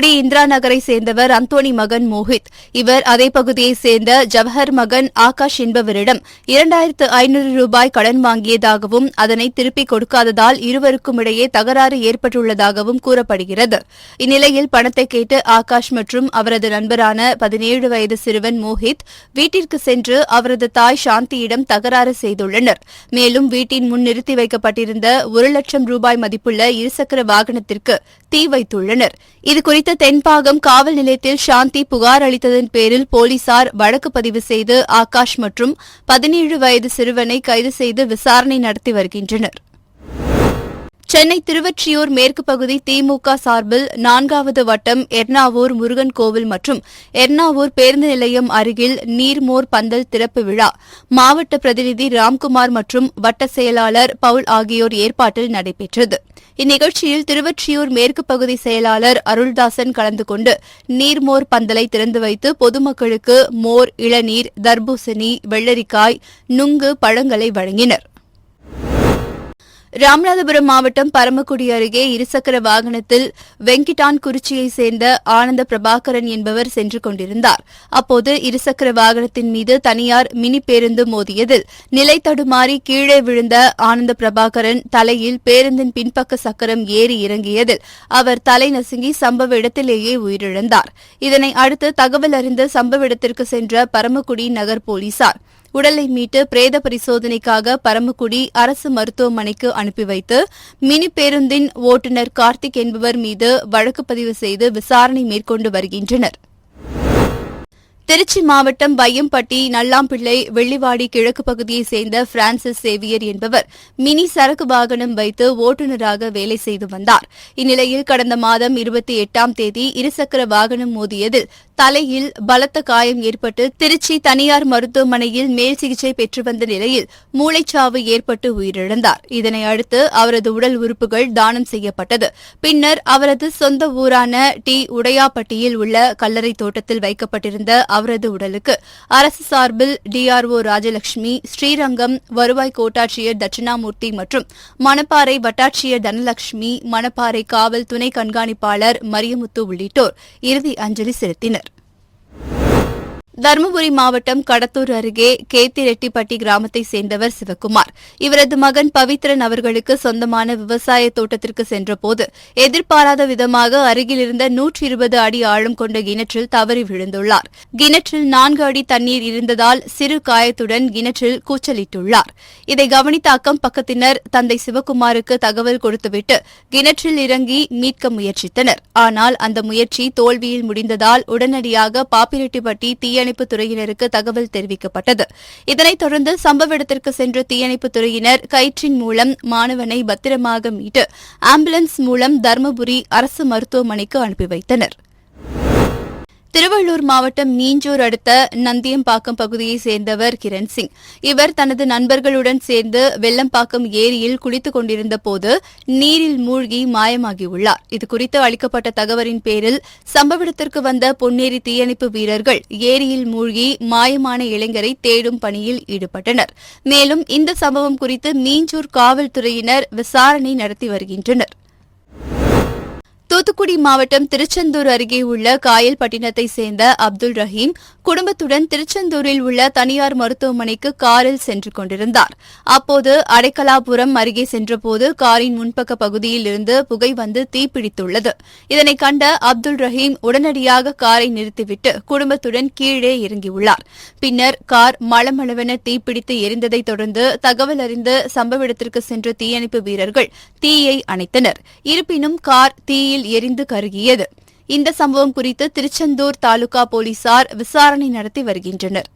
தூத்துக்குடி இந்திரா நகரை சேர்ந்தவர் அந்தோணி மகன் மோஹித். இவர் அதே பகுதியைச் சேர்ந்த ஜவஹர் மகன் ஆகாஷ் என்பவரிடம் 2500 ரூபாய் கடன் வாங்கியதாகவும் அதனை திருப்பிக் கொடுக்காததால் இருவருக்கும் இடையே தகராறு ஏற்பட்டுள்ளதாகவும் கூறப்படுகிறது. இந்நிலையில் பணத்தை கேட்டு ஆகாஷ் மற்றும் அவரது நண்பரான 17 வயது சிறுவன் மோஹித் வீட்டிற்கு சென்று அவரது தாய் சாந்தியிடம் தகராறு செய்துள்ளனர். மேலும் வீட்டின் முன் நிறுத்தி வைக்கப்பட்டிருந்த 1 லட்சம் ரூபாய் மதிப்புள்ள இருசக்கர வாகனத்திற்கு தீ வைத்துள்ளனர். இதுகுறித்து தென்பாகம் காவல் நிலையத்தில் சாந்தி புகார் அளித்ததன் பேரில் போலீசார் வழக்கு பதிவு செய்து ஆகாஷ் மற்றும் 17 வயது சிறுவனை கைது செய்து விசாரணை நடத்தி வருகின்றனர். சென்னை திருவொற்றியூர் மேற்கு பகுதி திமுக சார்பில் 4வது வட்டம் எர்ணாவூர் முருகன் கோவில் மற்றும் எர்ணாவூர் பேருந்து நிலையம் அருகில் நீர்மோர் பந்தல் திறப்பு விழா மாவட்ட பிரதிநிதி ராம்குமார் மற்றும் வட்ட செயலாளர் பவுல் ஆகியோர் ஏற்பாட்டில் நடைபெற்றது. இந்நிகழ்ச்சியில் திருவொற்றியூர் மேற்கு பகுதி செயலாளர் அருள்தாசன் கலந்து கொண்டு நீர்மோர் பந்தலை திறந்து வைத்து பொதுமக்களுக்கு மோர், இளநீர், தர்பூசணி, வெள்ளரிக்காய், நுங்கு, பழங்களை வழங்கினர். ராமநாதபுரம் மாவட்டம் பரமக்குடி அருகே இருசக்கர வாகனத்தில் வெங்கிட்டான்குறிச்சியைச் சேர்ந்த ஆனந்த பிரபாகரன் என்பவர் சென்று கொண்டிருந்தார். அப்போது இருசக்கர வாகனத்தின் மீது தனியார் மினி பேருந்து மோதியதில் நிலை தடுமாறி கீழே விழுந்த ஆனந்த பிரபாகரன் தலையில் பேருந்தின் பின்பக்க சக்கரம் ஏறி இறங்கியதில் அவர் தலை நசுங்கி சம்பவ இடத்திலேயே உயிரிழந்தார். இதனை அடுத்து தகவல் அறிந்து சம்பவ இடத்திற்கு சென்ற பரமக்குடி நகர் போலீசார் உடலை மீட்டு பிரேத பரிசோதனைக்காக பரமக்குடி அரசு மருத்துவமனைக்கு அனுப்பி வைத்து மினி பேருந்தின் ஓட்டுநர் கார்த்திக் என்பவர் மீது வழக்கு பதிவு செய்து விசாரணை மேற்கொண்டு வருகின்றனர். திருச்சி மாவட்டம் வையம்பட்டி நல்லாம்பிள்ளை வெள்ளிவாடி கிழக்கு பகுதியைச் சேர்ந்த பிரான்சிஸ் சேவியர் என்பவர் மினி சரக்கு வாகனம் வைத்து ஓட்டுநராக வேலை செய்து வந்தார். இந்நிலையில் கடந்த மாதம் 28ஆம் தேதி இருசக்கர வாகனம் மோதியதில் தலையில் பலத்த காயம் ஏற்பட்டு திருச்சி தனியார் மருத்துவமனையில் மேல் சிகிச்சை பெற்று வந்த நிலையில் மூளைச்சாவு ஏற்பட்டு உயிரிழந்தார். இதனை அடுத்து அவரது உடல் உறுப்புகள் தானம் செய்யப்பட்டது. பின்னர் அவரது சொந்த ஊரான டி உடையாப்பட்டியில் உள்ள கல்லறை தோட்டத்தில் வைக்கப்பட்டிருந்த அவரது உடலுக்கு அரசு சார்பில் டிஆர்ஓ ராஜலட்சுமி, ஸ்ரீரங்கம் வருவாய் கோட்டாட்சியர் தட்சிணாமூர்த்தி மற்றும் மணப்பாறை வட்டாட்சியர் தனலட்சுமி, மணப்பாறை காவல் துணை கண்காணிப்பாளர் மரியமுத்து உள்ளிட்டோர் இறுதி அஞ்சலி செலுத்தினர். தருமபுரி மாவட்டம் கடத்தூர் அருகே கேத்திரெட்டிப்பட்டி கிராமத்தைச் சேர்ந்தவர் சிவக்குமார். இவரது மகன் பவித்ரன் அவர்களுக்கு சொந்தமான விவசாய தோட்டத்திற்கு சென்றபோது எதிர்பாராத விதமாக அருகிலிருந்த 120 அடி ஆழம் கொண்ட கிணற்றில் தவறி விழுந்துள்ளார். கிணற்றில் 4 அடி தண்ணீர் இருந்ததால் சிறு காயத்துடன் கிணற்றில் கூச்சலிட்டுள்ளார். இதை கவனித்த அக்கம் பக்கத்தினர் தந்தை சிவக்குமாருக்கு தகவல் கொடுத்துவிட்டு கிணற்றில் இறங்கி மீட்க முயற்சித்தனர். ஆனால் அந்த முயற்சி தோல்வியில் முடிந்ததால் உடனடியாக பாப்பிரெட்டிப்பட்டி தீயணைப்புத் துறையினருக்கு தகவல் தெரிவிக்கப்பட்டது. இதனைத் தொடர்ந்து சம்பவ இடத்திற்கு சென்ற தீயணைப்புத் துறையினர் கயிற்றின் மூலம் மாணவனை பத்திரமாக மீட்டு ஆம்புலன்ஸ் மூலம் தருமபுரி அரசு மருத்துவமனைக்கு அனுப்பி வைத்தனர். திருவள்ளூர் மாவட்டம் மீஞ்சூர் அடுத்த நந்தியம்பாக்கம் பகுதியைச் சேர்ந்தவர் கிரண் சிங். இவர் தனது நண்பர்களுடன் சேர்ந்து வெள்ளம்பாக்கம் ஏரியில் குளித்துக் கொண்டிருந்தபோது நீரில் மூழ்கி மாயமாகியுள்ளார். இதுகுறித்து அளிக்கப்பட்ட தகவலின் பேரில் சம்பவ இடத்திற்கு வந்த பொன்னேரி தீயணைப்பு வீரர்கள் ஏரியில் மூழ்கி மாயமான இளைஞரை தேடும் பணியில் ஈடுபட்டனர். மேலும் இந்த சம்பவம் குறித்து மீஞ்சூர் காவல்துறையினர் விசாரணை நடத்தி வருகின்றனர். தூத்துக்குடி மாவட்டம் திருச்செந்தூர் அருகே உள்ள காயல்பட்டினத்தைச் சேர்ந்த அப்துல் ரஹீம் குடும்பத்துடன் திருச்செந்தூரில் உள்ள தனியார் மருத்துவமனைக்கு காரில் சென்று கொண்டிருந்தார். அப்போது அடைக்கலாபுரம் அருகே சென்றபோது காரின் முன்பக்க பகுதியில் இருந்து புகை வந்து தீப்பிடித்துள்ளது. இதனை கண்ட அப்துல் ரஹீம் உடனடியாக காரை நிறுத்திவிட்டு குடும்பத்துடன் கீழே இறங்கியுள்ளார். பின்னர் கார் மளமளவென தீப்பிடித்து எரிந்ததைத் தொடர்ந்து தகவல் அறிந்து சம்பவ இடத்திற்கு சென்ற தீயணைப்பு வீரர்கள் தீயை அணைத்தனர். இருப்பினும் கார் தீயில் எரிந்து கருகியது. இந்த சம்பவம் குறித்து திருச்செந்தூர் தாலுகா போலீசார் விசாரணை நடத்தி வருகின்றனர்.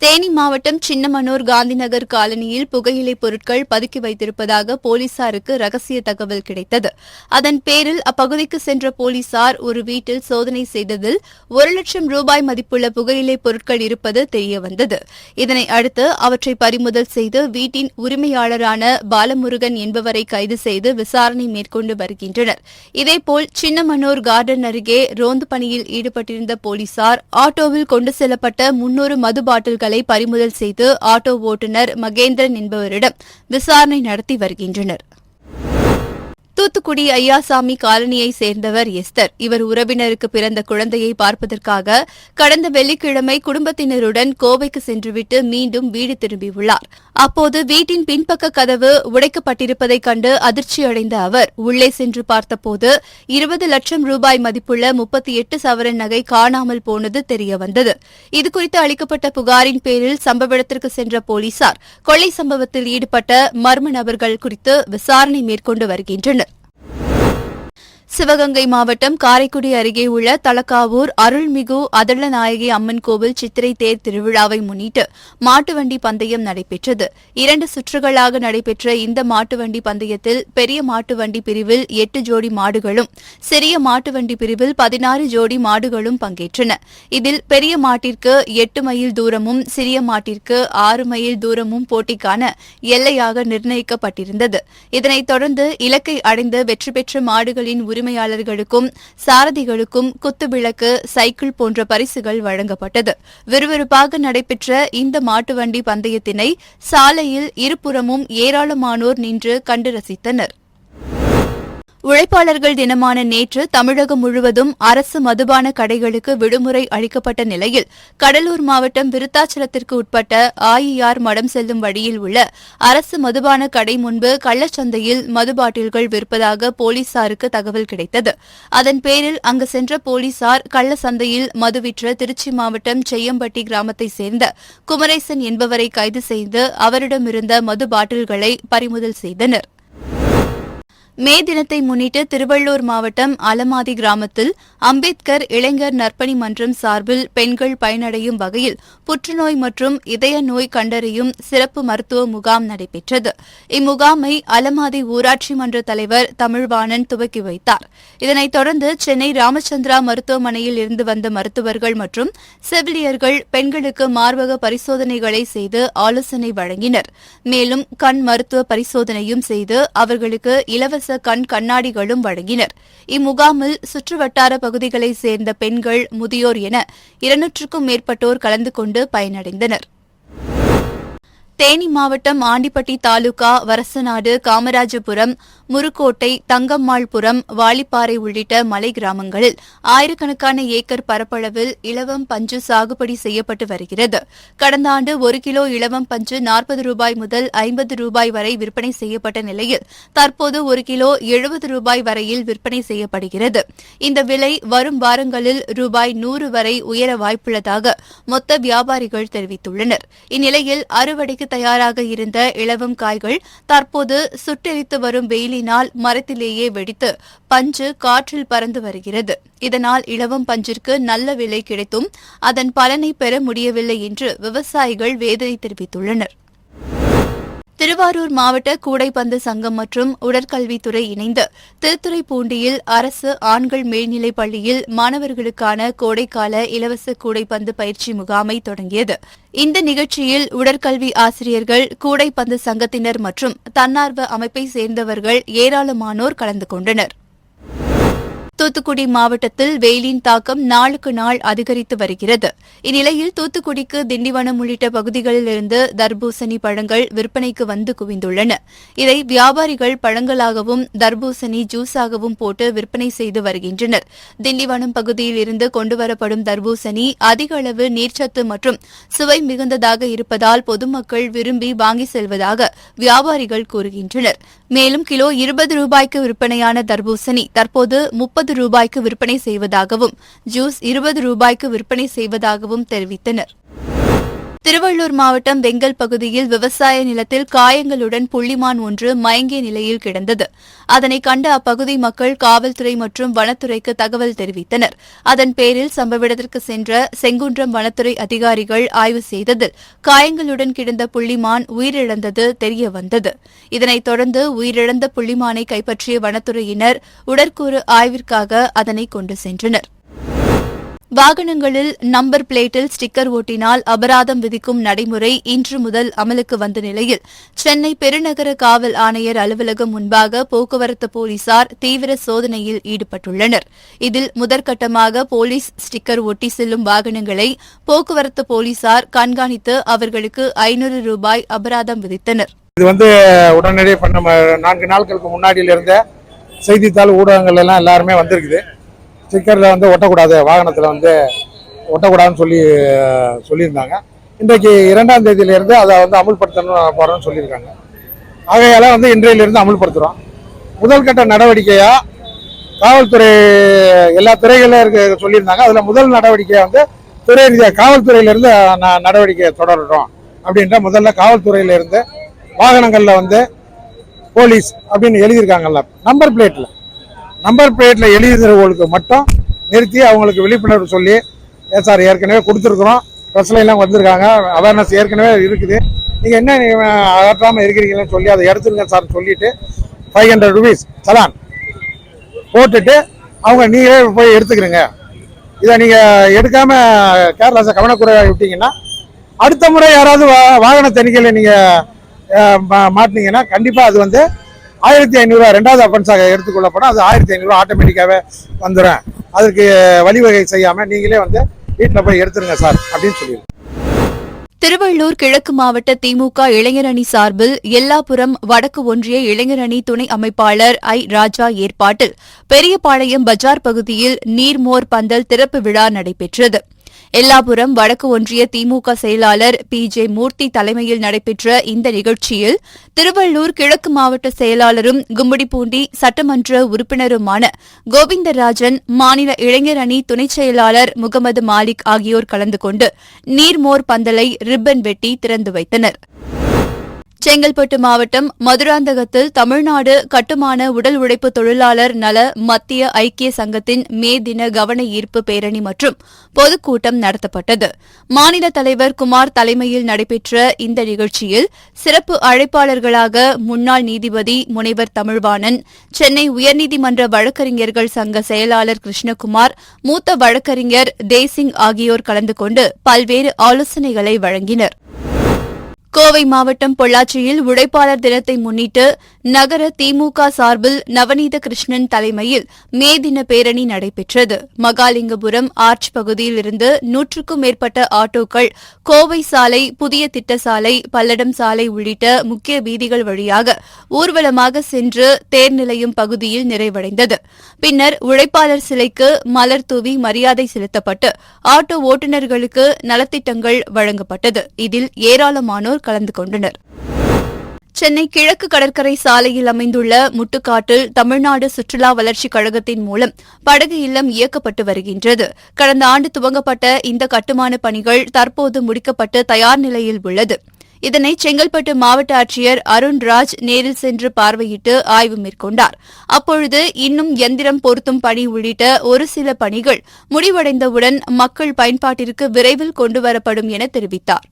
தேனி மாவட்டம் சின்னமனூர் காந்திநகர் காலனியில் புகையிலைப் பொருட்கள் பதுக்கி வைத்திருப்பதாக போலீசாருக்கு ரகசிய தகவல் கிடைத்தது. அதன் பேரில் அப்பகுதிக்கு சென்ற போலீசார் ஒரு வீட்டில் சோதனை செய்ததில் 1 லட்சம் ரூபாய் மதிப்புள்ள புகையிலைப் பொருட்கள் இருப்பது தெரியவந்தது. இதனை அடுத்து அவற்றை பறிமுதல் செய்து வீட்டின் உரிமையாளரான பாலமுருகன் என்பவரை கைது செய்து விசாரணை மேற்கொண்டு வருகின்றனர். இதேபோல் சின்னமனூர் கார்டன் அருகே ரோந்து பணியில் ஈடுபட்டிருந்த போலீசார் ஆட்டோவில் கொண்டு செல்லப்பட்ட 300 மது பாட்டில்கள் பறிமுதல் செய்து ஆட்டோ ஓட்டுநர் மகேந்திரன் என்பவரிடம் விசாரணை நடத்தி வருகின்றனர். தூத்துக்குடி ஐயாசாமி காலனியை சேர்ந்தவர் எஸ்தர். இவர் உறவினருக்கு பிறந்த குழந்தையை பார்ப்பதற்காக கடந்த வெள்ளிக்கிழமை குடும்பத்தினருடன் கோவைக்கு சென்றுவிட்டு மீண்டும் வீடு திரும்பியுள்ளார். அப்போது வீட்டின் பின்பக்க கதவு உடைக்கப்பட்டிருப்பதைக் கண்டு அதிர்ச்சியடைந்த அவர் உள்ளே சென்று பார்த்தபோது 20 லட்சம் ரூபாய் மதிப்புள்ள 38 சவரன் நகை காணாமல் போனது தெரியவந்தது. இதுகுறித்து அளிக்கப்பட்ட புகாரின் பேரில் சம்பவ இடத்திற்கு சென்ற போலீசார் கொள்ளை சம்பவத்தில் ஈடுபட்ட மர்ம நபர்கள் குறித்து விசாரணை மேற்கொண்டு வருகின்றனர். சிவகங்கை மாவட்டம் காரைக்குடி அருகே உள்ள தலக்காவூர் அருள்மிகு அதளநாயகி அம்மன் கோவில் சித்திரை தேர் திருவிழாவை முன்னிட்டு மாட்டுவண்டி பந்தயம் நடைபெற்றது. 2 சுற்றுகளாக நடைபெற்ற இந்த மாட்டுவண்டி பந்தயத்தில் பெரிய மாட்டுவண்டி பிரிவில் 8 ஜோடி மாடுகளும் சிறிய மாட்டுவண்டி பிரிவில் 16 ஜோடி மாடுகளும் பங்கேற்றன. இதில் பெரிய மாட்டிற்கு 8 மைல் தூரமும் சிறிய மாட்டிற்கு 6 மைல் தூரமும் போட்டிக்கான எல்லையாக நிர்ணயிக்கப்பட்டிருந்தது. இதனைத் தொடர்ந்து இலக்கை அடைந்து வெற்றி பெற்ற மாடுகளின் உரிமையாளர்களுக்கும் சாரதிகளுக்கும் குத்துவிளக்கு, சைக்கிள் போன்ற பரிசுகள் வழங்கப்பட்டது. விறுவிறுப்பாக நடைபெற்ற இந்த மாட்டுவண்டி பந்தயத்தினை சாலையில் இருபுறமும் ஏராளமானோர் நின்று கண்டு ரசித்தனர். உழைப்பாளர்கள் தினமான நேற்று தமிழகம் முழுவதும் அரசு மதுபான கடைகளுக்கு விடுமுறை அளிக்கப்பட்ட நிலையில் கடலூர் மாவட்டம் விருத்தாச்சலத்திற்கு உட்பட்ட ஆயியார் மடம் செல்லும் வழியில் உள்ள அரசு மதுபான கடை முன்பு கள்ளச்சந்தையில் மது பாட்டில்கள் விற்பதாக போலீசாருக்கு தகவல் கிடைத்தது. அதன் பேரில் அங்கு சென்ற போலீசார் கள்ளச்சந்தையில் மது விற்ற திருச்சி மாவட்டம் செய்யம்பட்டி கிராமத்தைச் சேர்ந்த குமரேசன் என்பவரை கைது செய்து அவரிடமிருந்த மது பாட்டில்களை பறிமுதல் செய்தனர். மே தினத்தை முன்னிட்டு திருவள்ளூர் மாவட்டம் அலமாதி கிராமத்தில் அம்பேத்கர் இளைஞர் நற்பணி மன்றம் சார்பில் பெண்கள் பயனடையும் வகையில் புற்றுநோய் மற்றும் இதய நோய் கண்டறியும் சிறப்பு மருத்துவ முகாம் நடைபெற்றது. இம்முகாமை அலமாதி ஊராட்சி மன்ற தலைவர் தமிழ்வாணன் துவக்கி வைத்தார். இதனைத் தொடர்ந்து சென்னை ராமச்சந்திரா மருத்துவமனையில் இருந்து வந்த மருத்துவர்கள் மற்றும் செவிலியர்கள் பெண்களுக்கு மார்பக பரிசோதனைகளை செய்து ஆலோசனை வழங்கினர். மேலும் கண் மருத்துவ பரிசோதனையும் செய்து அவர்களுக்கு இலவச கண் கண்ணாடிகளும் வழங்கினர். இம்முகாமில் சுற்றுவட்டார பகுதிகளைச் சேர்ந்த பெண்கள், முதியோர் என 200க்கும் மேற்பட்டோர் கலந்து கொண்டு பயனடைந்தனர். தேனி மாவட்டம் ஆண்டிப்பட்டி தாலுகா வரசநாடு, காமராஜபுரம், முருக்கோட்டை, தங்கம்மாள்புரம், வாலிப்பாறை உள்ளிட்ட மலை கிராமங்களில் ஆயிரக்கணக்கான ஏக்கர் பரப்பளவில் இலவம் பஞ்சு சாகுபடி செய்யப்பட்டு வருகிறது. கடந்த ஆண்டு 1 கிலோ இலவம் பஞ்சு 40 ரூபாய் முதல் 50 ரூபாய் வரை விற்பனை செய்யப்பட்ட நிலையில் தற்போது 1 கிலோ 70 ரூபாய் வரையில் விற்பனை செய்யப்படுகிறது. இந்த விலை வரும் வாரங்களில் ரூபாய் 100 வரை உயர வாய்ப்புள்ளதாக மொத்த வியாபாரிகள் தெரிவித்துள்ளனர். இந்நிலையில் அறுவடைக்கு தயாராக இருந்த இலவம் காய்கள் தற்போது சுட்டெரித்து வரும் வெயிலினால் மரத்திலேயே வெடித்து பஞ்சு காற்றில் பறந்து வருகிறது. இதனால் இலவம் பஞ்சிற்கு நல்ல விலை கிடைத்தும் அதன் பலனை பெற முடியவில்லை என்று விவசாயிகள் வேதனை தெரிவித்துள்ளனர். திருவாரூர் மாவட்ட கூடைப்பந்து சங்கம் மற்றும் உடற்கல்வித்துறை இணைந்து திருத்துறைப்பூண்டியில் அரசு ஆண்கள் மேல்நிலைப் பள்ளியில் மாணவர்களுக்கான கோடைக்கால இலவச கூடைப்பந்து பயிற்சி முகாமை தொடங்கியது. இந்த நிகழ்ச்சியில் உடற்கல்வி ஆசிரியர்கள், கூடைப்பந்து சங்கத்தினர் மற்றும் தன்னார்வ அமைப்பை சேர்ந்தவர்கள் ஏராளமானோர் கலந்து கொண்டனர். தூத்துக்குடி மாவட்டத்தில் வெயிலின் தாக்கம் நாளுக்கு நாள் அதிகரித்து வருகிறது. இந்நிலையில் தூத்துக்குடிக்கு திண்டிவனம் உள்ளிட்ட பகுதிகளிலிருந்து தர்பூசணி பழங்கள் விற்பனைக்கு வந்து குவிந்துள்ளன. இதை வியாபாரிகள் பழங்களாகவும் தர்பூசணி ஜூஸாகவும் போட்டு விற்பனை செய்து வருகின்றனர். திண்டிவனம் பகுதியில் இருந்து கொண்டுவரப்படும் தர்பூசணி அதிக அளவு நீர்ச்சத்து மற்றும் சுவை மிகுந்ததாக இருப்பதால் பொதுமக்கள் விரும்பி வாங்கி செல்வதாக வியாபாரிகள் கூறுகின்றனர். மேலும் கிலோ 20 ரூபாய்க்கு விற்பனையான தர்பூசணி தற்போது 30 ரூபாய்க்கு விற்பனை செய்வதாகவும் ஜூஸ் 20 ரூபாய்க்கு விற்பனை செய்வதாகவும் தெரிவித்தனர். திருவள்ளூர் மாவட்டம் வெங்கல் பகுதியில் விவசாய நிலத்தில் காயங்களுடன் புள்ளிமான் ஒன்று மயங்கிய நிலையில் கிடந்தது. அதனை கண்ட அப்பகுதி மக்கள் காவல்துறை மற்றும் வனத்துறைக்கு தகவல் தெரிவித்தனர். அதன் பேரில் சம்பவ இடத்திற்கு சென்ற செங்குன்றம் வனத்துறை அதிகாரிகள் ஆய்வு செய்ததில் காயங்களுடன் கிடந்த புள்ளிமான் உயிரிழந்தது தெரியவந்தது. இதனைத் தொடர்ந்து உயிரிழந்த புள்ளிமானை கைப்பற்றிய வனத்துறையினர் உடற்கூறு ஆய்விற்காக அதனை கொண்டு சென்றனர். வாகனங்களில் நம்பர் பிளேட்டில் ஸ்டிக்கர் ஒட்டினால் அபராதம் விதிக்கும் நடைமுறை இன்று முதல் அமலுக்கு வந்த நிலையில் சென்னை பெருநகர காவல் ஆணையர் அலுவலகம் முன்பாக போக்குவரத்து போலீசார் தீவிர சோதனையில் ஈடுபட்டுள்ளனர். இதில் முதற்கட்டமாக போலீஸ் ஸ்டிக்கர் ஒட்டி செல்லும் வாகனங்களை போக்குவரத்து போலீசார் கண்காணித்து அவர்களுக்கு 500 ரூபாய் அபராதம் விதித்தனர். இது உடனடியே 4 நாட்களுக்கு முன்னாடியிலிருந்து செய்தித்தாள் ஊடகங்கள் எல்லாம் எல்லாருமே வந்திருக்குது. ஸ்டிக்கரில் வந்து ஒட்டக்கூடாது, வாகனத்தில் வந்து ஒட்டக்கூடாதுன்னு சொல்லியிருந்தாங்க. இன்றைக்கு 2ஆம் தேதியிலிருந்து அதை வந்து அமுல்படுத்தணும் போகிறோன்னு சொல்லியிருக்காங்க. ஆகையால் வந்து இன்றையிலிருந்து அமுல்படுத்துகிறோம். முதல் கட்ட நடவடிக்கையாக காவல்துறை எல்லா துறைகளிலும் சொல்லியிருந்தாங்க. அதில் முதல் நடவடிக்கையை வந்து துறை ரீதியாக காவல்துறையிலிருந்து நடவடிக்கையை தொடரட்டும் அப்படின்ற முதல்ல காவல்துறையிலிருந்து வாகனங்களில் வந்து போலீஸ் அப்படின்னு எழுதியிருக்காங்கல்ல, நம்பர் பிளேட்டில் எழுதுறவங்களுக்கு மட்டும் நிறுத்தி அவங்களுக்கு விழிப்புணர்வு சொல்லி, சார் ஏற்கனவே கொடுத்துருக்குறோம், ப்ரெஸ்லாம் வந்திருக்காங்க, அவேர்னஸ் ஏற்கனவே இருக்குது, நீங்கள் என்ன அகற்றாமல் இருக்கிறீங்கன்னு சொல்லி அதை எடுத்துருங்க சார் சொல்லிட்டு 500 rupees சலான் போட்டுட்டு அவங்க நீங்களே போய் எடுத்துக்கிறீங்க. இதை நீங்கள் எடுக்காமல் கேர்லெஸ்ஸாக கவனக்குறைவாக விட்டீங்கன்னா அடுத்த முறை யாராவது வாகன தணிக்கையில் நீங்கள் மாட்டினீங்கன்னா கண்டிப்பாக அது வந்து 1500 2வது அஃபென்ஸாக எடுத்துக்கொள்ளப்படும். அது 1500 ஆட்டோமேட்டிக்காகவே வந்துடும். அதற்கு வழிவகை செய்யாமல் நீங்களே வந்து வீட்டில் போய் எடுத்துருங்க சார் அப்படின்னு சொல்லிடுங்க. திருவள்ளூர் கிழக்கு மாவட்ட திமுக இளைஞரணி சார்பில் எல்லாபுரம் வடக்கு ஒன்றிய இளைஞரணி துணை அமைப்பாளர் ராஜா ஏற்பாட்டில் பெரியபாளையம் பஜார் பகுதியில் நீர்மோர் பந்தல் திறப்பு விழா நடைபெற்றது. எல்லாபுரம் வடக்கு ஒன்றிய திமுக செயலாளர் ஜே மூர்த்தி தலைமையில் நடைபெற்ற இந்த நிகழ்ச்சியில் திருவள்ளூர் கிழக்கு மாவட்ட செயலாளரும் கும்மிடிப்பூண்டி சட்டமன்ற உறுப்பினருமான கோவிந்தராஜன், மாநில இளைஞர் அணி துணைச் செயலாளர் முகமது மாலிக் ஆகியோர் கலந்து கொண்டு நீர்மோர் பந்தலை ரிப்பன் வெட்டி திறந்து வைத்தனர். செங்கல்பட்டு மாவட்டம் மதுராந்தகத்தில் தமிழ்நாடு கட்டுமான உடல் உழைப்பு தொழிலாளர் நல மத்திய ஐக்கிய சங்கத்தின் மே தின கவன ஈர்ப்பு பேரணி மற்றும் பொதுக்கூட்டம் நடத்தப்பட்டது. மாநில தலைவர் குமார் தலைமையில் நடைபெற்ற இந்த நிகழ்ச்சியில் சிறப்பு அழைப்பாளர்களாக முன்னாள் நீதிபதி முனைவர் தமிழ்வாணன், சென்னை உயர்நீதிமன்ற வழக்கறிஞர்கள் சங்க செயலாளர் கிருஷ்ணகுமார், மூத்த வழக்கறிஞர் தேசிங் ஆகியோர் கலந்து கொண்டு பல்வேறு ஆலோசனைகளை வழங்கினர். கோவை மாவட்டம் பொள்ளாச்சியில் உழைப்பாளர் தினத்தை முன்னிட்டு நகர திமுக சார்பில் நவநீத கிருஷ்ணன் தலைமையில் மே தின பேரணி நடைபெற்றது. மகாலிங்கபுரம் ஆர்ச் பகுதியில் இருந்து 100க்கும் மேற்பட்ட ஆட்டோக்கள் கோவை சாலை, புதிய திட்ட சாலை, பல்லடம் சாலை உள்ளிட்ட முக்கிய வீதிகள் வழியாக ஊர்வலமாக சென்று தேர் நிலையம் பகுதியில் நிறைவடைந்தது. பின்னர் உழைப்பாளர் சிலைக்கு மலர் தூவி மரியாதை செலுத்தப்பட்டு ஆட்டோ ஓட்டுநர்களுக்கு நலத்திட்டங்கள் வழங்கப்பட்டது. இதில் ஏராளமானோர் கலந்து கொண்டனர். சென்னை கிழக்கு கடற்கரை சாலையில் அமைந்துள்ள முட்டுக்காட்டில் தமிழ்நாடு சுற்றுலா வளர்ச்சிக் கழகத்தின் மூலம் படகு இல்லம் இயக்கப்பட்டு வருகின்றது. கடந்த ஆண்டு துவங்கப்பட்ட இந்த கட்டுமான பணிகள் தற்போது முடிக்கப்பட்டு தயார் நிலையில் உள்ளது. இதனை செங்கல்பட்டு மாவட்ட ஆட்சியர் அருண்ராஜ் நேரில் சென்று பார்வையிட்டு ஆய்வு மேற்கொண்டார். அப்பொழுது இன்னும் எந்திரம் பொருத்தும் பணி உள்ளிட்ட ஒரு சில பணிகள் முடிவடைந்தவுடன் மக்கள் பயன்பாட்டிற்கு விரைவில் கொண்டுவரப்படும் என தெரிவித்தார்.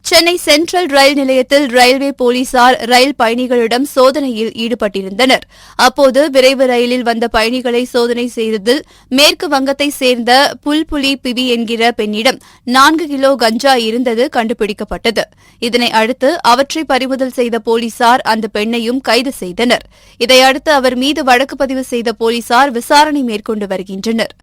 சென்னை சென்ட்ரல் ரயில் நிலையத்தில் ரயில்வே போலீசார் ரயில் பயணிகளிடம் சோதனையில் ஈடுபட்டிருந்தனர். அப்போது விரைவு ரயிலில் வந்த பயணிகளை சோதனை செய்ததில் மேற்கு வங்கத்தை சேர்ந்த புல்புலி பிபி என்கிற பெண்ணிடம் 4 கிலோ கஞ்சா இருந்தது கண்டுபிடிக்கப்பட்டது. இதனை அடுத்து அவற்றை பறிமுதல் செய்த போலீசார் அந்த பெண்ணையும் கைது செய்தனர். இதையடுத்து அவர் மீது வழக்கு பதிவு செய்த போலீசார் விசாரணை மேற்கொண்டு வருகின்றனர்.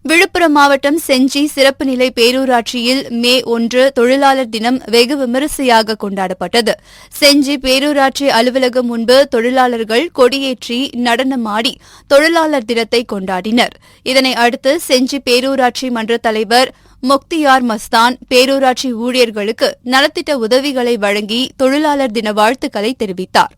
விழுப்புரம் மாவட்டம் செஞ்சி சிறப்பு நிலை பேரூராட்சியில் மே 1 தொழிலாளர் தினம் வெகு விமரிசையாக கொண்டாடப்பட்டது. செஞ்சி பேரூராட்சி அலுவலகம் முன்பு தொழிலாளர்கள் கொடியேற்றி நடனமாடி தொழிலாளர் தினத்தை கொண்டாடினர். இதனை அடுத்து செஞ்சி பேரூராட்சி மன்ற தலைவர் முக்தியார் மஸ்தான் பேரூராட்சி ஊழியர்களுக்கு நலத்திட்ட உதவிகளை வழங்கி தொழிலாளர் தின வாழ்த்துக்களை தெரிவித்தார்.